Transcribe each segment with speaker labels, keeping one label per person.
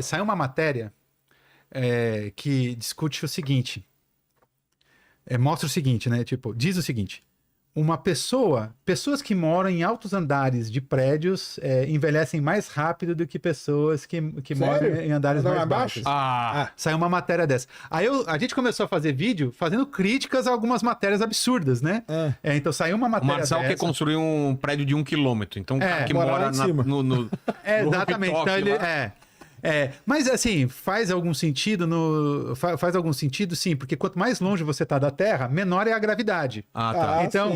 Speaker 1: Saiu uma matéria que discute o seguinte. Mostra o seguinte, né? Tipo, diz o seguinte. Pessoas que moram em altos andares de prédios envelhecem mais rápido do que pessoas que moram em andares mais baixos. Saiu uma matéria dessa. Aí a gente começou a fazer vídeo fazendo críticas a algumas matérias absurdas, né? Então saiu uma matéria dessa.
Speaker 2: O Marcel quer construir um prédio de 1 quilômetro. Então o cara que mora no
Speaker 1: exatamente. Então ele... mas assim, faz algum sentido sim, porque quanto mais longe você está da Terra, menor é a gravidade. Então,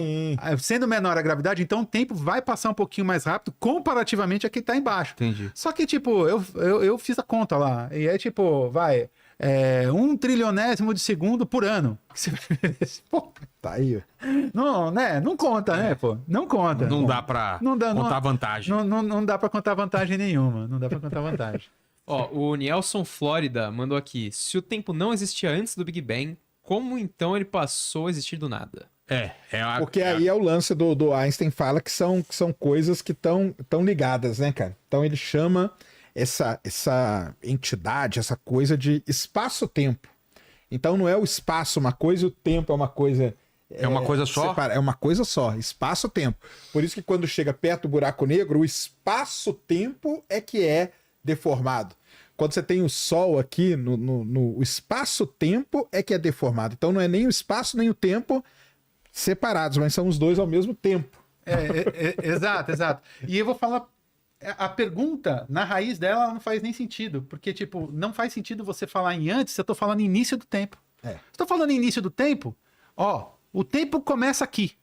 Speaker 1: sendo menor a gravidade, então o tempo vai passar um pouquinho mais rápido comparativamente a quem está embaixo.
Speaker 2: Entendi.
Speaker 1: Só que, tipo, eu fiz a conta lá, e é tipo, 1 trilionésimo de segundo por ano. Pô,
Speaker 3: tá aí.
Speaker 1: Não, né? Não conta, né, pô? Não conta.
Speaker 2: Não dá pra contar vantagem.
Speaker 1: Não dá pra contar vantagem nenhuma. Não dá pra contar vantagem.
Speaker 4: O Nielson Flórida mandou aqui. Se o tempo não existia antes do Big Bang, como então ele passou a existir do nada?
Speaker 3: Porque aí é o lance do Einstein fala que são coisas que estão ligadas, né, cara? Então ele chama essa entidade, essa coisa de espaço-tempo. Então não é o espaço uma coisa e o tempo é uma coisa...
Speaker 2: É uma coisa só?
Speaker 3: É uma coisa só, espaço-tempo. Por isso que quando chega perto do buraco negro, o espaço-tempo é que é deformado. Quando você tem o Sol aqui, no espaço-tempo é que é deformado. Então não é nem o espaço nem o tempo separados, mas são os dois ao mesmo tempo.
Speaker 1: Exato. E eu vou falar, a pergunta, na raiz dela, não faz nem sentido. Porque, tipo, não faz sentido você falar em antes, eu tô falando em início do tempo. Se eu tô falando em início do tempo, o tempo começa aqui.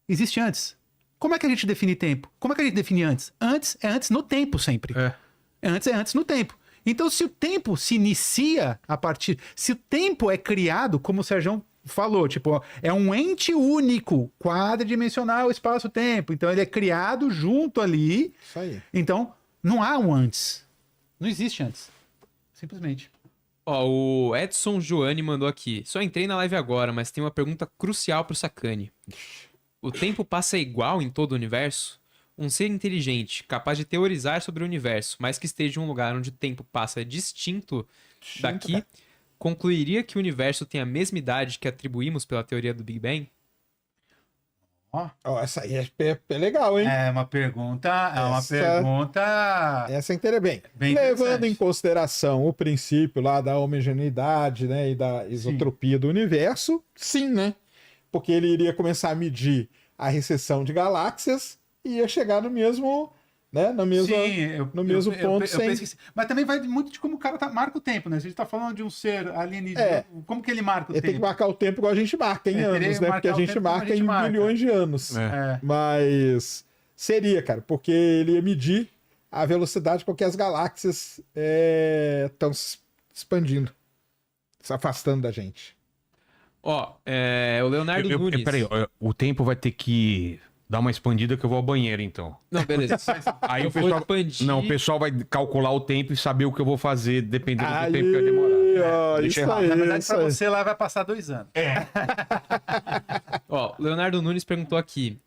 Speaker 1: Existe antes. Como é que a gente define tempo? Como é que a gente define antes? Antes é antes no tempo sempre. Antes é antes no tempo. Então, se o tempo se inicia a partir... Se o tempo é criado, como o Sérgio falou, tipo, é um ente único, quadridimensional, espaço-tempo. Então, ele é criado junto ali.
Speaker 3: Isso aí.
Speaker 1: Então, não há um antes. Não existe antes. Simplesmente.
Speaker 4: O Edson Joane mandou aqui. Só entrei na live agora, mas tem uma pergunta crucial pro Sacani. O tempo passa igual em todo o universo? Um ser inteligente, capaz de teorizar sobre o universo, mas que esteja em um lugar onde o tempo passa distinto daqui, concluiria que o universo tem a mesma idade que atribuímos pela teoria do Big Bang?
Speaker 3: Essa aí é legal, hein?
Speaker 1: É uma pergunta...
Speaker 3: Essa é interessante.
Speaker 1: Bem
Speaker 3: levando em consideração o princípio lá da homogeneidade, né, e da isotropia do universo, sim, né? Porque ele iria começar a medir a recessão de galáxias e ia chegar no mesmo, né, no mesmo ponto.
Speaker 1: Mas também vai muito de como o cara marca o tempo, né? Se a gente tá falando de um ser alienígena, como que ele marca o tempo?
Speaker 3: Ele tem que marcar o tempo igual a gente marca em anos, né? Porque a gente marca em milhões de anos. Mas seria, cara, porque ele ia medir a velocidade com que as galáxias estão se expandindo, se afastando da gente.
Speaker 4: O Leonardo Nunes...
Speaker 2: Peraí, o tempo vai ter que... Dá uma expandida que eu vou ao banheiro, então.
Speaker 4: Não, beleza.
Speaker 2: Aí o pessoal vai calcular o tempo e saber o que eu vou fazer, dependendo do tempo que vai demorar.
Speaker 1: Na verdade, pra você lá vai passar 2 anos.
Speaker 4: Leonardo Nunes perguntou aqui,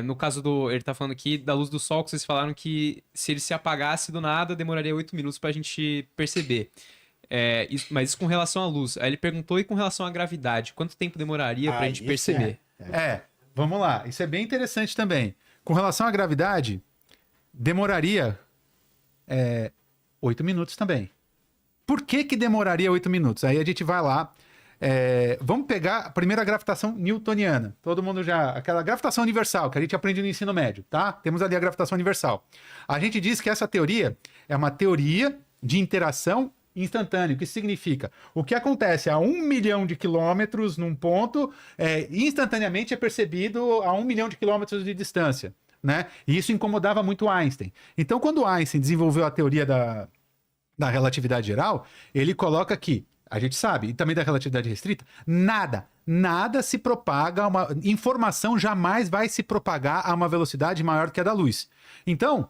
Speaker 4: no caso ele tá falando aqui da luz do sol, que vocês falaram que se ele se apagasse do nada, demoraria 8 minutos pra gente perceber. Mas isso com relação à luz. Aí ele perguntou, e com relação à gravidade, quanto tempo demoraria pra gente perceber?
Speaker 1: Vamos lá, isso é bem interessante também. Com relação à gravidade, demoraria 8 minutos também. Por que demoraria 8 minutos? Aí a gente vai lá, vamos pegar a primeira gravitação newtoniana. Todo mundo aquela gravitação universal que a gente aprende no ensino médio, tá? Temos ali a gravitação universal. A gente diz que essa teoria é uma teoria de interação instantâneo. O que significa? O que acontece a 1 milhão de quilômetros num ponto, instantaneamente é percebido a 1 milhão de quilômetros de distância, né? E isso incomodava muito Einstein. Então, quando Einstein desenvolveu a teoria da relatividade geral, ele coloca que, a gente sabe, e também da relatividade restrita, nada se propaga, informação jamais vai se propagar a uma velocidade maior que a da luz. Então,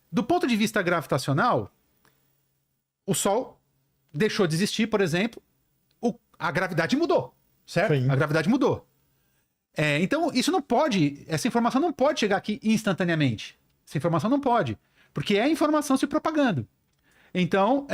Speaker 1: do ponto de vista gravitacional, o Sol deixou de existir, por exemplo, a gravidade mudou, certo?
Speaker 3: Sim.
Speaker 1: A gravidade mudou. Então, essa informação não pode chegar aqui instantaneamente. Essa informação não pode. Porque é informação se propagando. Então,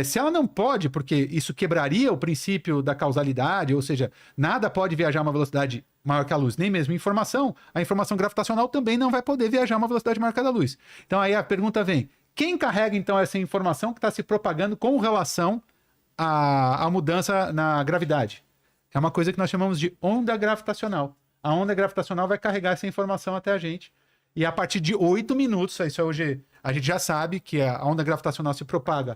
Speaker 1: se ela não pode, porque isso quebraria o princípio da causalidade, ou seja, nada pode viajar a uma velocidade maior que a luz, nem mesmo informação, a informação gravitacional também não vai poder viajar a uma velocidade maior que a da luz. Então aí a pergunta vem, quem carrega então essa informação que está se propagando com relação à mudança na gravidade? É uma coisa que nós chamamos de onda gravitacional. A onda gravitacional vai carregar essa informação até a gente, e a partir de 8 minutos, isso hoje a gente já sabe que a onda gravitacional se propaga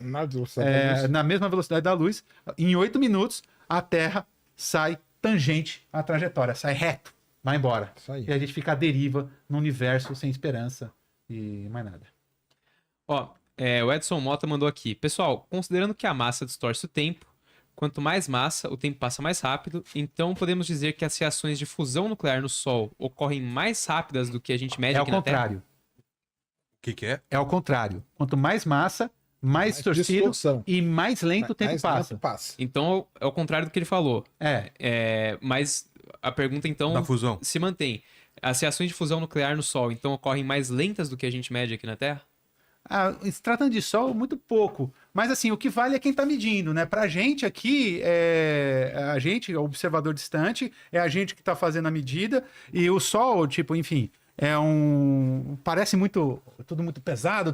Speaker 1: na mesma velocidade da luz. Em 8 minutos, a Terra sai tangente à trajetória, sai reto, vai embora.
Speaker 3: Isso aí.
Speaker 1: E a gente fica à deriva no universo sem esperança e mais nada.
Speaker 4: Ó, o Edson Mota mandou aqui. Pessoal, considerando que a massa distorce o tempo, quanto mais massa, o tempo passa mais rápido, então podemos dizer que as reações de fusão nuclear no Sol ocorrem mais rápidas do que a gente mede
Speaker 1: É ao
Speaker 4: aqui na Terra?
Speaker 1: contrário.
Speaker 5: O que é?
Speaker 1: É ao contrário. Quanto mais massa, mais distorcido
Speaker 3: distorção.
Speaker 1: e mais lento o tempo
Speaker 3: Mais
Speaker 1: passa.
Speaker 3: lento passa.
Speaker 4: Então é o contrário do que ele falou.
Speaker 1: É.
Speaker 4: Mas a pergunta então
Speaker 5: Da fusão.
Speaker 4: se mantém. As reações de fusão nuclear no Sol então ocorrem mais lentas do que a gente mede aqui na Terra?
Speaker 1: Se tratando de Sol, muito pouco. Mas assim, o que vale é quem está medindo, né? Pra gente aqui, a gente, o observador distante, é a gente que está fazendo a medida, e o Sol, tipo, enfim, parece tudo muito pesado,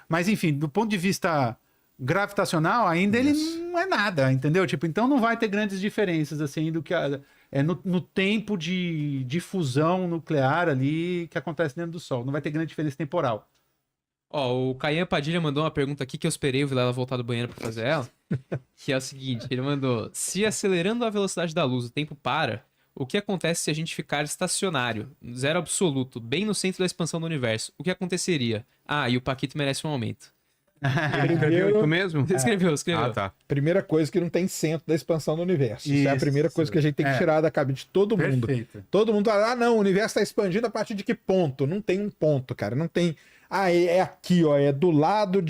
Speaker 1: mas enfim, do ponto de vista gravitacional, ainda ele não é nada, entendeu? Tipo, então não vai ter grandes diferenças, assim, do que no tempo de fusão nuclear ali que acontece dentro do Sol. Não vai ter grande diferença temporal.
Speaker 4: Ó, o Caian Padilha mandou uma pergunta aqui que eu esperei o Vilela voltar do banheiro pra fazer ela. Que é o seguinte, ele mandou: se acelerando a velocidade da luz o tempo para, o que acontece se a gente ficar estacionário, zero absoluto, bem no centro da expansão do universo? O que aconteceria? Ah, e o Paquito merece um aumento.
Speaker 2: Escreveu isso mesmo?
Speaker 4: Escreveu.
Speaker 2: Ah, tá.
Speaker 3: Primeira coisa que não tem centro da expansão do universo. Isso é a
Speaker 1: Isso.
Speaker 3: primeira coisa que a gente tem que tirar da cabeça de todo mundo.
Speaker 1: Perfeito.
Speaker 3: Todo mundo fala, não, o universo está expandindo a partir de que ponto? Não tem um ponto, cara. Não tem. É aqui, ó. É do lado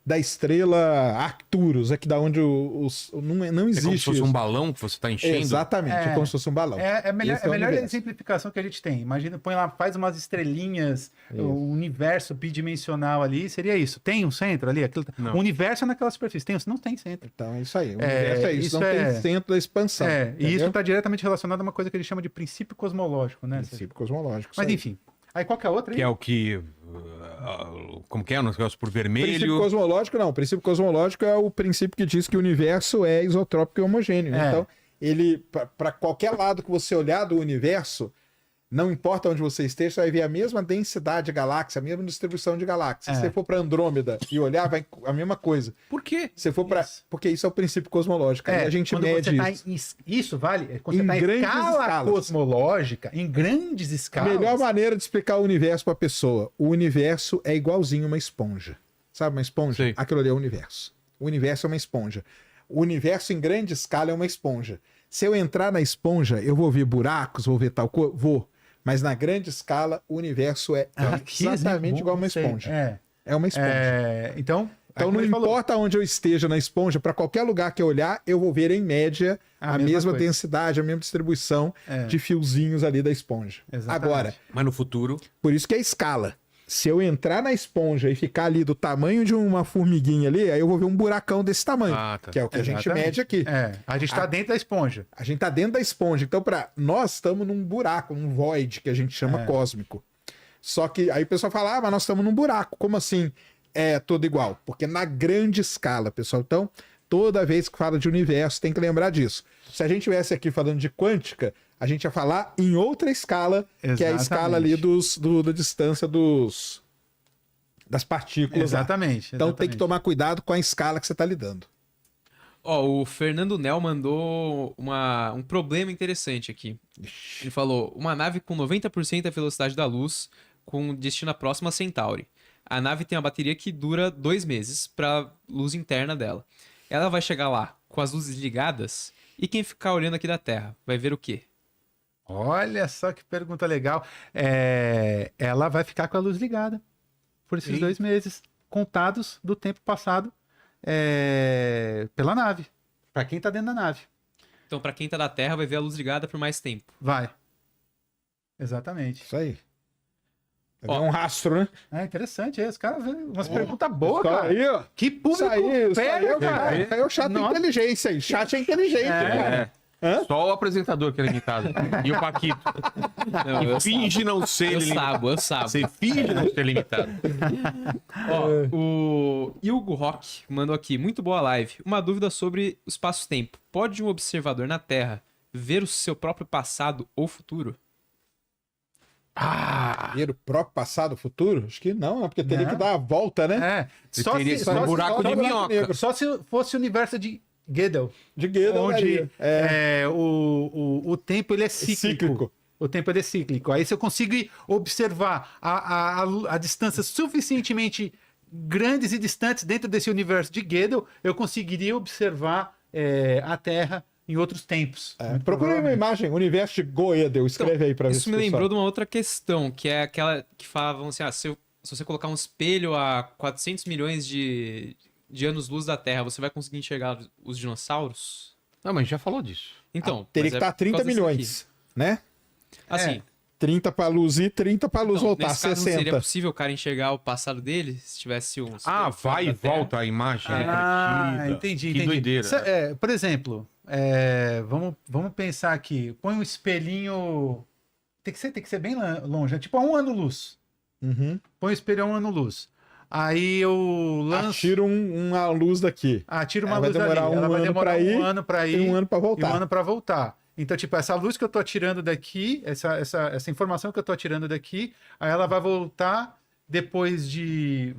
Speaker 3: da estrela Arcturus, aqui da onde não
Speaker 5: É
Speaker 3: existe
Speaker 5: como se fosse
Speaker 3: isso.
Speaker 5: um balão que você está enchendo?
Speaker 3: Exatamente, é como se fosse um balão.
Speaker 1: É a melhor,
Speaker 3: Esse é o
Speaker 1: melhor
Speaker 3: universo.
Speaker 1: exemplificação que a gente tem. Imagina, põe lá, faz umas estrelinhas,
Speaker 3: Isso.
Speaker 1: o universo bidimensional ali, seria isso. Tem um centro ali?
Speaker 5: Não.
Speaker 1: O universo é naquela superfície. Não tem centro.
Speaker 3: Então é isso aí. O universo é isso.
Speaker 1: isso
Speaker 3: Não
Speaker 1: é-
Speaker 3: tem centro da expansão.
Speaker 1: E
Speaker 3: entendeu?
Speaker 1: isso está diretamente relacionado a uma coisa que ele chama de princípio cosmológico, né?
Speaker 3: Princípio cosmológico.
Speaker 1: Mas
Speaker 3: isso aí.
Speaker 1: enfim. Aí qual que é a outra aí?
Speaker 5: Que é o que... como que é? Um negócio por
Speaker 3: Princípio
Speaker 5: vermelho.
Speaker 3: cosmológico, não. O princípio cosmológico é o princípio que diz que o universo é isotrópico e homogêneo.
Speaker 1: É.
Speaker 3: Então, ele, para qualquer lado que você olhar do universo, não importa onde você esteja, você vai ver a mesma densidade de galáxia, a mesma distribuição de galáxias. Se você for para Andrômeda e olhar, vai a mesma coisa.
Speaker 5: Por quê?
Speaker 3: Se você for para, porque isso é o princípio cosmológico. Aí a gente
Speaker 1: quando
Speaker 3: mede
Speaker 1: você tá
Speaker 3: isso.
Speaker 1: isso vale? Quando você
Speaker 3: Em
Speaker 1: está em
Speaker 3: grandes
Speaker 1: escala
Speaker 3: escalas.
Speaker 1: cosmológica, em grandes
Speaker 3: A
Speaker 1: escalas.
Speaker 3: melhor maneira de explicar o universo para a pessoa. O universo é igualzinho uma esponja. Sabe uma esponja?
Speaker 5: Sei.
Speaker 3: Aquilo ali é o universo. O universo é uma esponja. O universo em grande escala é uma esponja. Se eu entrar na esponja, eu vou ver buracos, vou ver tal coisa? Vou. Mas na grande escala, o universo é
Speaker 1: Que
Speaker 3: exatamente
Speaker 1: exemplo
Speaker 3: igual a
Speaker 1: bom,
Speaker 3: uma
Speaker 1: sei.
Speaker 3: esponja. É uma esponja.
Speaker 1: Então
Speaker 3: Então
Speaker 1: como
Speaker 3: não
Speaker 1: ele falou,
Speaker 3: importa onde eu esteja na esponja, para qualquer lugar que eu olhar, eu vou ver em média
Speaker 1: A
Speaker 3: a
Speaker 1: mesma
Speaker 3: mesma
Speaker 1: coisa.
Speaker 3: densidade, a mesma distribuição de fiozinhos ali da esponja.
Speaker 1: Exatamente.
Speaker 3: Agora,
Speaker 5: Mas no futuro...
Speaker 3: por isso que é escala. Se eu entrar na esponja e ficar ali do tamanho de uma formiguinha ali, aí eu vou ver um buracão desse tamanho,
Speaker 5: Ah, tá.
Speaker 3: que é o que a gente
Speaker 1: Exatamente.
Speaker 3: mede aqui.
Speaker 1: A gente está dentro da esponja.
Speaker 3: A gente tá dentro da esponja. Então, nós estamos num buraco, num void, que a gente chama cósmico. Só que aí o pessoal fala, mas nós estamos num buraco. Como assim é tudo igual? Porque na grande escala, pessoal. Então, toda vez que fala de universo, tem que lembrar disso. Se a gente estivesse aqui falando de quântica, a gente ia falar em outra escala, que é a
Speaker 1: Exatamente.
Speaker 3: escala ali da distância das partículas. lá.
Speaker 1: Exatamente.
Speaker 3: Então tem que tomar cuidado com a escala que você está lidando.
Speaker 4: Ó, o Fernando Nel mandou um problema interessante aqui. Ele falou: uma nave com 90% da velocidade da luz, com destino próximo a Centauri. A nave tem uma bateria que dura 2 meses para luz interna dela. Ela vai chegar lá com as luzes ligadas, e quem ficar olhando aqui da Terra vai ver o quê?
Speaker 1: Olha só que pergunta legal. Ela vai ficar com a luz ligada por esses 2 meses, contados do tempo passado pela nave. Para quem tá dentro da nave.
Speaker 4: Então, para quem tá da Terra, vai ver a luz ligada por mais tempo.
Speaker 1: Vai. Exatamente.
Speaker 3: Isso aí. É um rastro, né?
Speaker 1: É interessante, os caras vêm umas perguntas boas,
Speaker 3: Isso
Speaker 1: cara.
Speaker 3: aí, ó.
Speaker 1: Que público
Speaker 3: Isso aí
Speaker 1: pega, cara.
Speaker 3: é o chat
Speaker 1: Nossa.
Speaker 3: inteligência aí. Chat é inteligente, cara. Hã?
Speaker 2: Só o apresentador que é limitado. E o Paquito.
Speaker 4: Não, eu
Speaker 2: Finge não ser
Speaker 4: Eu
Speaker 2: limitado.
Speaker 4: sabo, eu sabo.
Speaker 2: Você finge não ser limitado.
Speaker 4: Ó, o Hugo Rock mandou aqui, muito boa live. Uma dúvida sobre o espaço-tempo. Pode um observador na Terra ver o seu próprio passado ou futuro?
Speaker 3: Ver o próprio passado, futuro? Acho que não, né? Porque teria
Speaker 1: Não.
Speaker 3: que dar a volta, né?
Speaker 1: É. Só
Speaker 2: teria
Speaker 1: se,
Speaker 2: que ser um buraco de minhoca.
Speaker 1: só se fosse o universo de Gödel,
Speaker 3: De Gödel
Speaker 1: onde
Speaker 3: daria.
Speaker 1: o tempo ele é cíclico. O tempo ele é cíclico. Aí se eu consigo observar a distâncias suficientemente grandes e distantes dentro desse universo de Gödel, eu conseguiria observar a Terra em outros tempos.
Speaker 3: Procura aí uma imagem, universo de Gödel, escreve aí pra ver
Speaker 4: Isso
Speaker 3: se
Speaker 4: me
Speaker 3: o pessoal-
Speaker 4: lembrou de uma outra questão, que é aquela que falavam assim, se você colocar um espelho a 400 milhões de anos-luz da Terra, você vai conseguir enxergar os dinossauros?
Speaker 2: Não, mas a gente já falou disso.
Speaker 4: Então,
Speaker 3: Teria
Speaker 4: mas
Speaker 3: que
Speaker 4: é
Speaker 3: estar
Speaker 4: por
Speaker 3: 30
Speaker 4: causa disso
Speaker 3: milhões, né?
Speaker 4: aqui. Assim,
Speaker 3: 30 pra luz ir, 30 pra luz
Speaker 4: então,
Speaker 3: voltar,
Speaker 4: nesse caso, não
Speaker 3: 60.
Speaker 4: seria possível o cara enxergar o passado dele se tivesse um...
Speaker 2: Vai e volta a imagem refletida.
Speaker 1: Entendi,
Speaker 2: Que doideira.
Speaker 1: Por exemplo, vamos pensar aqui. Põe um espelhinho. Tem que ser bem longe, tipo a 1 ano-luz.
Speaker 3: Uhum.
Speaker 1: Põe o espelho a 1 ano-luz. Aí eu lanço.
Speaker 3: Tira uma luz daqui.
Speaker 1: Tira uma
Speaker 3: Aí vai
Speaker 1: luz
Speaker 3: demorar
Speaker 1: ali.
Speaker 3: um
Speaker 1: Ela vai
Speaker 3: ano
Speaker 1: demorar
Speaker 3: pra ir
Speaker 1: um ano pra ir
Speaker 3: e um ano pra
Speaker 1: e
Speaker 3: voltar.
Speaker 1: um ano pra voltar. Então, tipo, essa luz que eu tô atirando daqui, essa informação que eu tô atirando daqui, aí ela vai voltar depois de,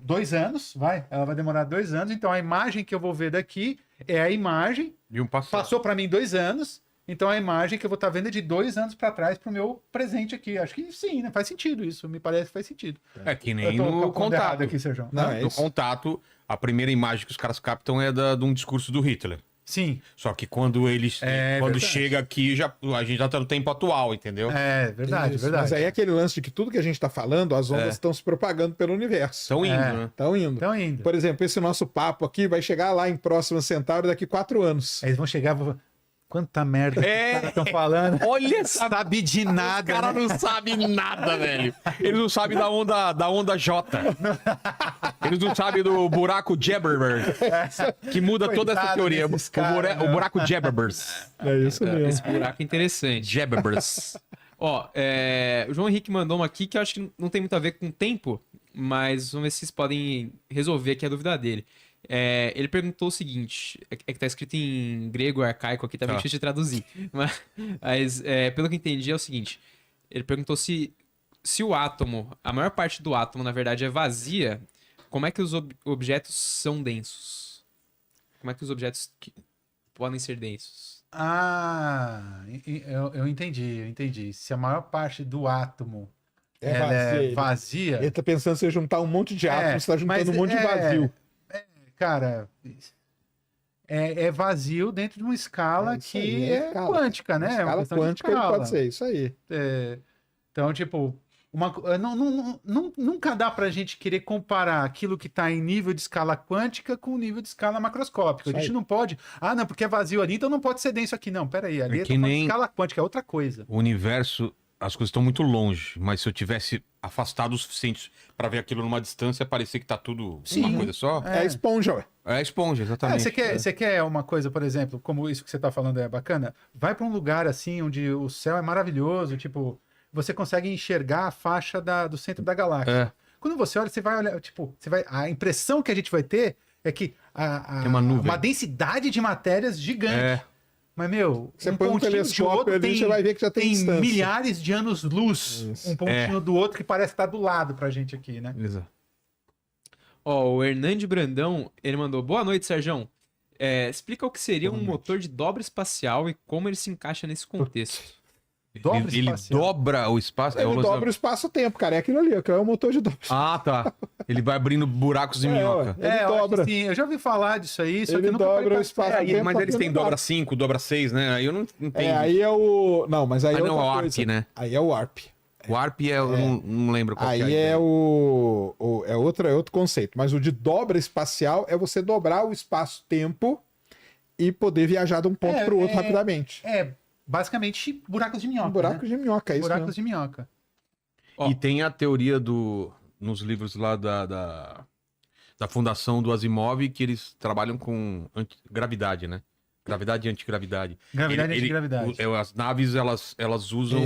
Speaker 1: 2 anos, ela vai demorar 2 anos, então a imagem que eu vou ver daqui é a imagem,
Speaker 2: E um passado.
Speaker 1: passou para mim 2 anos, então a imagem que eu vou estar vendo é de 2 anos para trás pro meu presente aqui. Acho que sim, né? Faz sentido isso, me parece que faz sentido.
Speaker 2: É que
Speaker 1: Eu
Speaker 2: nem
Speaker 1: tô
Speaker 2: no
Speaker 1: pondo errado
Speaker 2: contato.
Speaker 1: aqui, Sérgio.
Speaker 3: Não,
Speaker 2: No contato, a primeira imagem que os caras captam é de um discurso do Hitler.
Speaker 1: Sim,
Speaker 2: Só que quando eles. Quando
Speaker 1: verdade.
Speaker 2: chega aqui, a gente já tá no tempo atual, entendeu?
Speaker 1: verdade,
Speaker 3: Isso,
Speaker 1: verdade.
Speaker 3: Mas aí é aquele lance de que tudo que a gente tá falando, as ondas estão se propagando pelo universo.
Speaker 2: Estão indo, né?
Speaker 3: Estão indo.
Speaker 1: Então indo.
Speaker 3: Por exemplo, esse nosso papo aqui vai chegar lá em Próxima Centauri daqui 4 anos.
Speaker 1: Aí eles vão chegar e vão falar, quanta merda que os caras estão falando.
Speaker 2: Olha essa.
Speaker 1: Sabe de nada,
Speaker 2: Os caras
Speaker 1: né?
Speaker 2: não sabem nada, velho. Eles não sabem da onda J. Eles não sabem do buraco Jabberbers. Que muda toda essa
Speaker 1: Coitado
Speaker 2: teoria.
Speaker 1: desses caras,
Speaker 2: O buraco Jabberbers.
Speaker 3: É isso mesmo.
Speaker 4: Esse buraco é interessante.
Speaker 2: Jabberbers.
Speaker 4: Ó, o João Henrique mandou uma aqui que eu acho que não tem muito a ver com o tempo, mas vamos ver se vocês podem resolver aqui a dúvida dele. Ele perguntou o seguinte, que tá escrito em grego arcaico aqui, tá bem difícil de traduzir. Mas pelo que eu entendi é o seguinte, ele perguntou se o átomo, a maior parte do átomo na verdade é vazia, como é que os objetos são densos? Como é que os objetos podem ser densos?
Speaker 1: Eu entendi. Se a maior parte do átomo
Speaker 3: É
Speaker 1: ela
Speaker 3: vazia,
Speaker 1: é
Speaker 3: ele-
Speaker 1: vazia,
Speaker 3: Ele tá pensando em você juntar um monte de átomos, você tá juntando um monte de vazio.
Speaker 1: cara, é vazio dentro de uma escala
Speaker 3: Isso aí,
Speaker 1: que
Speaker 3: é
Speaker 1: é
Speaker 3: escala.
Speaker 1: quântica, né?
Speaker 3: Na
Speaker 1: É uma
Speaker 3: escala
Speaker 1: questão de
Speaker 3: quântica ele
Speaker 1: escala.
Speaker 3: pode ser, isso aí.
Speaker 1: Então, tipo, nunca dá pra gente querer comparar aquilo que tá em nível de escala quântica com o nível de escala macroscópica. A
Speaker 3: Isso
Speaker 1: gente
Speaker 3: aí.
Speaker 1: não pode, não, porque é vazio ali, então não pode ser denso aqui. Não, peraí, ali
Speaker 2: É
Speaker 1: é
Speaker 2: que nem-
Speaker 1: escala quântica, é outra coisa.
Speaker 2: O universo, as coisas estão muito longe, mas se eu tivesse afastado o suficiente pra ver aquilo numa distância, parecia que tá tudo uma coisa só.
Speaker 3: É a esponja, ué.
Speaker 2: É a esponja, exatamente.
Speaker 1: Você quer uma coisa, por exemplo, como isso que você tá falando é bacana? Vai pra um lugar assim, onde o céu é maravilhoso, tipo, você consegue enxergar a faixa do centro da galáxia.
Speaker 2: É.
Speaker 1: Quando você olha, você vai olhar, tipo, a impressão que a gente vai ter é que
Speaker 2: Tem uma nuvem.
Speaker 1: uma densidade de matérias gigante.
Speaker 2: É.
Speaker 1: Mas, meu,
Speaker 3: Você põe um
Speaker 1: pontinho de
Speaker 3: telescópio
Speaker 1: outro
Speaker 3: ali, você vai ver que já tem distância.
Speaker 1: milhares de anos-luz,
Speaker 3: Isso.
Speaker 1: um pontinho do outro que parece estar do lado pra gente aqui, né?
Speaker 2: Exato.
Speaker 4: Ó, o Hernande Brandão, ele mandou, boa noite, Sérgio. Explica o que seria um motor de dobra espacial e como ele se encaixa nesse contexto.
Speaker 1: Dobra
Speaker 2: Ele
Speaker 1: espacial.
Speaker 2: dobra o espaço.
Speaker 3: Ele dobra o espaço-tempo, cara. É aquilo ali, ó, que é o motor de dobra.
Speaker 2: Ah, tá. Ele vai abrindo buracos de minhoca.
Speaker 3: Ele
Speaker 1: eu acho
Speaker 3: dobra.
Speaker 1: que sim, eu já ouvi falar disso aí, só
Speaker 3: Ele
Speaker 1: que eu nunca parei
Speaker 3: dobra
Speaker 1: pra
Speaker 3: o espaço
Speaker 1: estudar.
Speaker 3: tempo.
Speaker 2: Mas eles têm
Speaker 3: dobra.
Speaker 2: dobra 5, dobra 6, né? Aí eu não entendo.
Speaker 3: Aí é o... Não, mas aí é
Speaker 2: não,
Speaker 3: outra
Speaker 2: é o ARP,
Speaker 3: coisa.
Speaker 2: né?
Speaker 3: Aí é o ARP.
Speaker 2: O ARP eu não lembro qual que
Speaker 3: Aí
Speaker 2: a
Speaker 3: é
Speaker 2: ideia.
Speaker 3: é outro conceito. Mas o de dobra espacial é você dobrar o espaço-tempo e poder viajar de um ponto para o outro rapidamente.
Speaker 1: Basicamente buracos de minhoca.
Speaker 3: Um buraco
Speaker 1: né?
Speaker 3: de minhoca, é isso
Speaker 1: Buracos
Speaker 3: mesmo.
Speaker 1: de minhoca.
Speaker 4: Ó.
Speaker 5: E tem a teoria nos livros lá da fundação do Asimov, que eles trabalham com gravidade, né? Gravidade e antigravidade.
Speaker 1: Gravidade e antigravidade.
Speaker 5: As naves, elas usam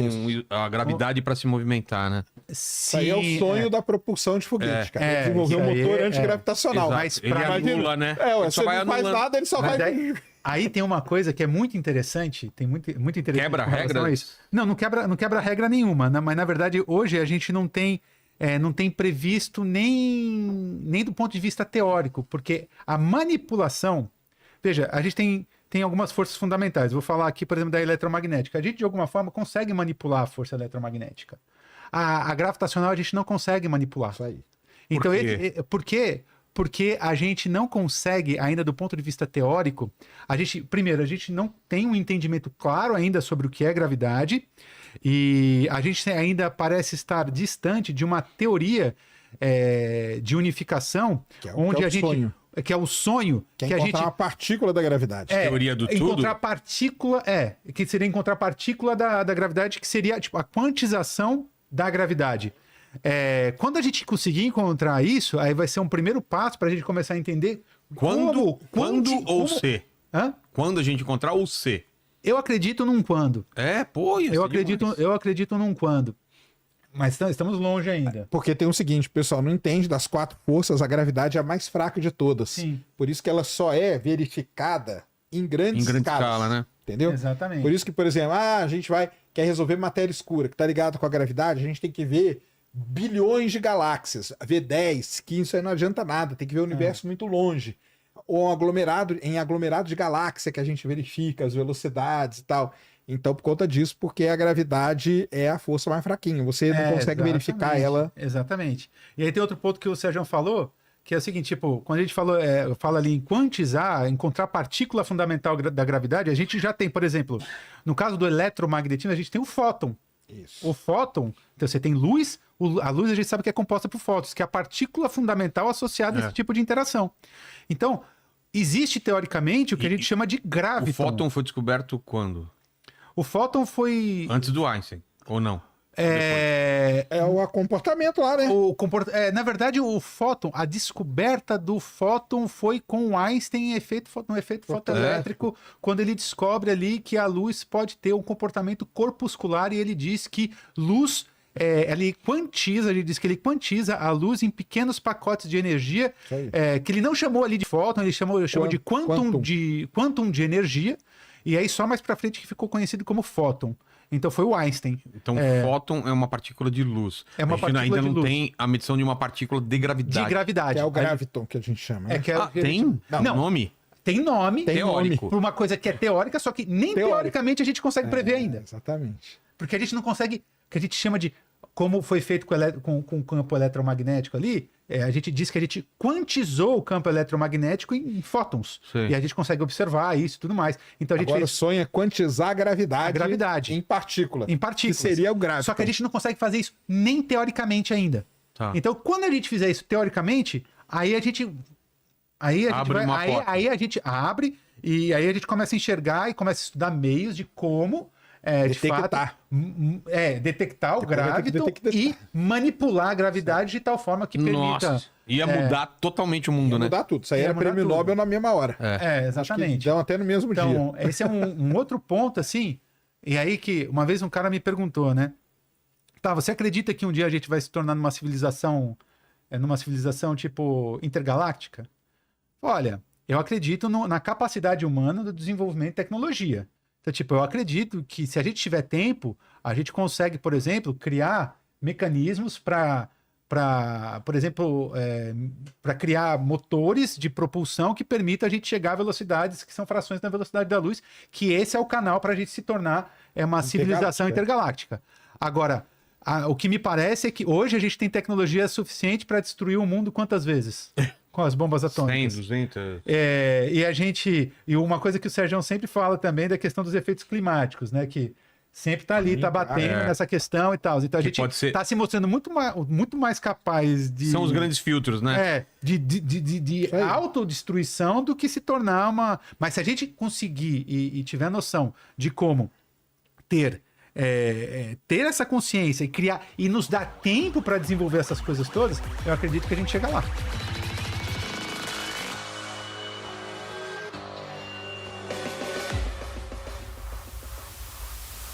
Speaker 5: a gravidade para se movimentar, né?
Speaker 3: Isso aí é o sonho da propulsão de foguete, cara. Desenvolver um
Speaker 1: isso aí
Speaker 3: motor
Speaker 1: é-
Speaker 3: antigravitacional.
Speaker 1: Mas
Speaker 5: Ele
Speaker 1: pra
Speaker 5: anula, né?
Speaker 3: É, ué,
Speaker 5: Ele
Speaker 3: você não faz
Speaker 5: anulando.
Speaker 3: nada, ele só
Speaker 1: Mas
Speaker 3: vai...
Speaker 1: aí tem uma coisa que é muito interessante, tem muito interessante.
Speaker 5: Quebra
Speaker 1: com relação a
Speaker 5: regras?
Speaker 1: isso. Não quebra regra nenhuma, né? Mas na verdade hoje a gente não tem previsto nem do ponto de vista teórico, porque a manipulação, veja, a gente tem algumas forças fundamentais. Vou falar aqui, por exemplo, da eletromagnética. A gente de alguma forma consegue manipular a força eletromagnética. A gravitacional a gente não consegue manipular.
Speaker 3: Isso aí.
Speaker 1: Então,
Speaker 5: quê?
Speaker 1: por quê? Porque a gente não consegue, ainda do ponto de vista teórico, primeiro, a gente não tem um entendimento claro ainda sobre o que é gravidade, e a gente ainda parece estar distante de uma teoria de unificação,
Speaker 3: Que é
Speaker 1: onde
Speaker 3: o
Speaker 1: a gente.
Speaker 3: sonho.
Speaker 1: Que é o sonho
Speaker 3: Que é
Speaker 1: que a
Speaker 3: encontrar
Speaker 1: gente.
Speaker 3: uma partícula da gravidade.
Speaker 5: Teoria do tudo?
Speaker 1: Encontrar partícula, que seria encontrar partícula da gravidade, que seria tipo a quantização da gravidade. Quando a gente conseguir encontrar isso, aí vai ser um primeiro passo para a gente começar a entender
Speaker 5: Quando ou
Speaker 1: como-
Speaker 5: se?
Speaker 1: Hã?
Speaker 5: Quando a gente encontrar o se?
Speaker 1: Eu acredito num quando.
Speaker 5: Pô, ia ser demais.
Speaker 1: Eu acredito num quando. Mas estamos longe ainda.
Speaker 3: Porque tem o seguinte, o pessoal não entende, das 4 forças, a gravidade é a mais fraca de todas.
Speaker 1: Sim.
Speaker 3: Por isso que ela só é verificada em grandes
Speaker 5: Em grande
Speaker 3: escalas.
Speaker 5: escala, né?
Speaker 3: Entendeu?
Speaker 1: Exatamente.
Speaker 3: Por isso que, por exemplo, a gente quer resolver matéria escura, que tá ligado com a gravidade, a gente tem que ver bilhões de galáxias, ver 10, 15, isso aí não adianta nada, tem que ver o universo muito longe. Ou em aglomerado de galáxia que a gente verifica as velocidades e tal. Então, por conta disso, porque a gravidade é a força mais fraquinha, você não consegue verificar
Speaker 1: exatamente,
Speaker 3: ela.
Speaker 1: Exatamente. E aí tem outro ponto que o Sérgio falou, que é o seguinte, tipo, quando a gente fala ali em quantizar, encontrar a partícula fundamental da gravidade, a gente já tem, por exemplo, no caso do eletromagnetismo, a gente tem o fóton.
Speaker 3: Isso.
Speaker 1: O fóton, então você tem luz, a luz a gente sabe que é composta por fótons, que é a partícula fundamental associada a esse tipo de interação. Então, existe teoricamente o que a gente chama de
Speaker 5: O
Speaker 1: graviton.
Speaker 5: fóton foi descoberto quando?
Speaker 1: O fóton foi...
Speaker 5: Antes do Einstein, ou não?
Speaker 1: É,
Speaker 3: É o comportamento lá, né?
Speaker 1: na verdade, o fóton, a descoberta do fóton foi com o Einstein no efeito fotoelétrico, quando ele descobre ali que a luz pode ter um comportamento corpuscular e ele diz que luz, ele diz que ele quantiza a luz em pequenos pacotes de energia,
Speaker 3: Isso aí.
Speaker 1: que ele não chamou ali de fóton, ele chamou de quantum de energia, e aí só mais pra frente que ficou conhecido como fóton. Então foi o Einstein.
Speaker 5: Então, fóton é uma partícula de luz.
Speaker 1: É uma
Speaker 5: a gente
Speaker 1: partícula
Speaker 5: ainda
Speaker 1: de
Speaker 5: não
Speaker 1: luz.
Speaker 5: tem a medição de uma partícula de gravidade.
Speaker 1: De gravidade.
Speaker 3: Que é o graviton que a gente chama. Né?
Speaker 5: Tem?
Speaker 1: Não.
Speaker 5: Nome?
Speaker 1: Tem nome.
Speaker 3: Tem
Speaker 5: Teórico.
Speaker 1: Por uma coisa que é teórica, só que nem teoricamente a gente consegue prever ainda.
Speaker 3: Exatamente.
Speaker 1: Porque a gente não consegue, o que a gente chama de, como foi feito com o campo eletromagnético ali, a gente diz que a gente quantizou o campo eletromagnético em fótons.
Speaker 5: Sim.
Speaker 1: E a gente consegue observar isso e tudo mais. Então a gente
Speaker 3: Agora o
Speaker 1: fez
Speaker 3: sonho é quantizar a gravidade,
Speaker 1: A gravidade.
Speaker 3: em partícula.
Speaker 1: em partículas.
Speaker 3: Que seria o graviton.
Speaker 1: Só que a gente não consegue fazer isso nem teoricamente ainda.
Speaker 5: Tá.
Speaker 1: Então, quando a gente fizer isso teoricamente, aí a gente
Speaker 5: Abre uma porta.
Speaker 1: aí a gente abre e aí a gente começa a enxergar e começa a estudar meios de como de
Speaker 3: Detectar.
Speaker 1: fato, detectar o
Speaker 3: Depois vai ter que
Speaker 1: graviton
Speaker 3: detectar.
Speaker 1: e manipular a gravidade de tal forma que permita.
Speaker 5: Nossa, ia mudar totalmente o mundo,
Speaker 3: Ia
Speaker 5: né?
Speaker 3: mudar tudo. Isso aí
Speaker 1: Ia
Speaker 3: era
Speaker 1: mudar
Speaker 3: prêmio
Speaker 1: tudo.
Speaker 3: Nobel na mesma hora.
Speaker 1: Exatamente.
Speaker 3: Então até no mesmo dia.
Speaker 1: Então, esse é um outro ponto, assim. E aí que uma vez um cara me perguntou, né? Tá, você acredita que um dia a gente vai se tornar numa civilização tipo intergaláctica? Olha, eu acredito na capacidade humana do desenvolvimento de tecnologia. Então, tipo, eu acredito que se a gente tiver tempo, a gente consegue, por exemplo, criar mecanismos para, por exemplo, para criar motores de propulsão que permitam a gente chegar a velocidades que são frações da velocidade da luz, que esse é o canal para a gente se tornar uma civilização intergaláctica. Agora, o que me parece é que hoje a gente tem tecnologia suficiente para destruir o mundo quantas vezes? Com as bombas
Speaker 5: 100,
Speaker 1: atômicas.
Speaker 5: 200...
Speaker 1: E uma coisa que o Sérgio sempre fala também é da questão dos efeitos climáticos, né? Que sempre tá ali, tá batendo nessa questão e tal. Então a
Speaker 5: Que
Speaker 1: gente
Speaker 5: pode ser-
Speaker 1: tá se mostrando muito mais capaz de...
Speaker 5: São os grandes filtros, né?
Speaker 1: de
Speaker 3: aí.
Speaker 1: autodestruição do que se tornar uma... Mas se a gente conseguir e tiver noção de como ter ter essa consciência e criar e nos dar tempo para desenvolver essas coisas todas, eu acredito que a gente chega lá.